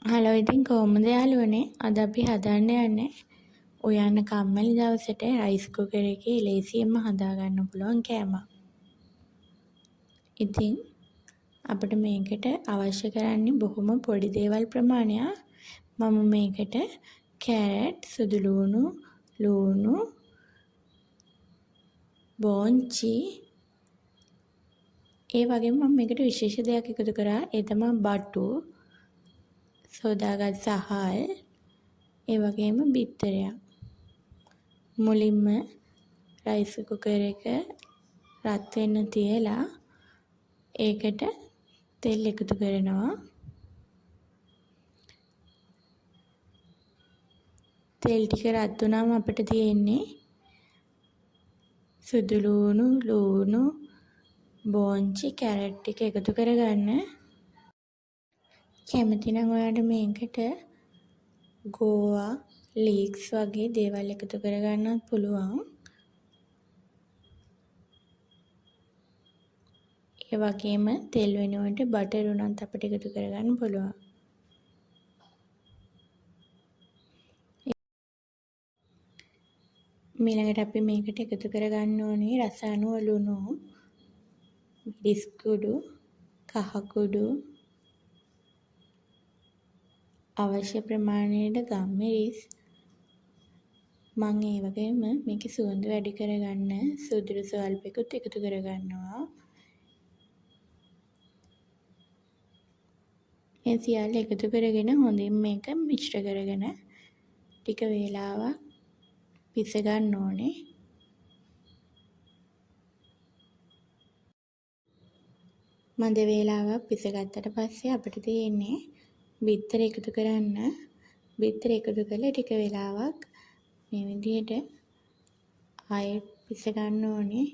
Hello ඉතින් කොහොමද යාළුවනේ අද අපි හදන්න යන්නේ උයන්න කම්මැලි දවසට රයිස් කුකර් එකේ ලේසියෙන්ම හදාගන්න පුළුවන් කෑමක්. ඉතින් අපිට මේකට අවශ්‍ය කරන්නේ බොහොම පොඩි දේවල් ප්‍රමාණයක්. මම මේකට කැරට්, සුදු ලූණු, බෝංචි ඒ වගේම මම මේකට විශේෂ දෙයක් එකතු කරා. ඒ තමයි බටු, සෝදාගත් සහල්, ඒ වගේම බිත්තරයක්. මුලින්ම රයිස් කුකර් එක රත් වෙන්න තියලා ඒකට තෙල් එකතු කරනවා. තෙල් ටික රත් වුණාම අපිට තියෙන්නේ සුදු ලූණු, බෝංචි, කැරට් ටික එකතු කරගන්න. කැමති නම් ඔයාලට මේකට ගෝවා, ලීක්ස් වගේ දේවල් එකතු කරගන්නත් පුළුවන්. ඒ වගේම තෙල් වෙනුවට බටර් උනත් අපිට එකතු කරගන්න පුළුවන්. ඊළඟට අපි මේකට එකතු කරගන්න ඕනේ රස අනුව ලුණු, මිරිස් කුඩු, කහ කුඩු, අවශ්‍ය ප්‍රමාණයට ගම්මිරිස්. මම ඒ වගේම මේකේ සුවඳ වැඩි කරගන්න සුදුළු ස්වල්පෙකුත් එකතු කරගන්නවා. මේ සියල්ල එකතු කරගෙන හොඳින් මේක මිශ්‍ර කරගෙන ටික වේලාවක් පිස ගන්න ඕනේ. මඳ වේලාවක් පිස ගත්තට පස්සේ අපිට තියෙන්නේ බිත්තර එකතු කරන්න. බිත්තර එකතු කරලා ටික වෙලාවක් මේ විදිහට ආයෙත් පිස ගන්න ඕනේ.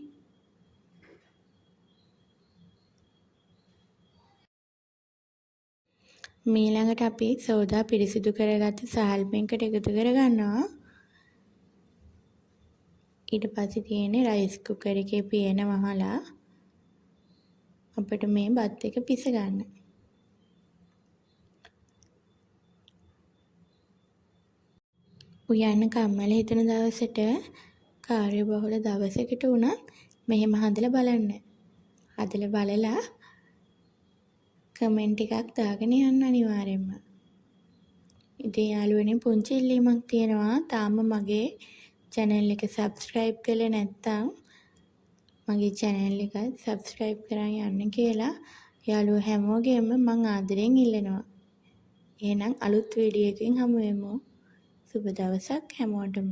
ඊළඟට අපි සෝදා පිරිසිදු කරගත්ත සහල් පෙන්කට එකතු කරගන්නවා. ඊට පස්සේ තියෙන්නේ රයිස් කුකර් එකේ පියන වහලා අපිට මේ බත් එක පිස ගන්න. උයන්න කම්මැලි හිතෙන දවසට කාර්යබහුල දවසකට උනත් මෙහෙම හදලා බලන්න. හදලා බලලා කමෙන්ට් එකක් දාගෙන යන්න අනිවාර්යයෙන්ම. ඉතින් යාළුවනේ පුංචි ඉල්ලීමක් තියෙනවා. තාම මගේ channel එක subscribe කරලා නැත්නම් මගේ channel එක subscribe කරන් යන්න කියලා යාළුවෝ හැමෝගෙම මම ආදරෙන් ඉල්ලනවා. එහෙනම් අලුත් වීඩියෝ එකකින් හමු වෙමු. සුබ දවසක් හැමෝටම.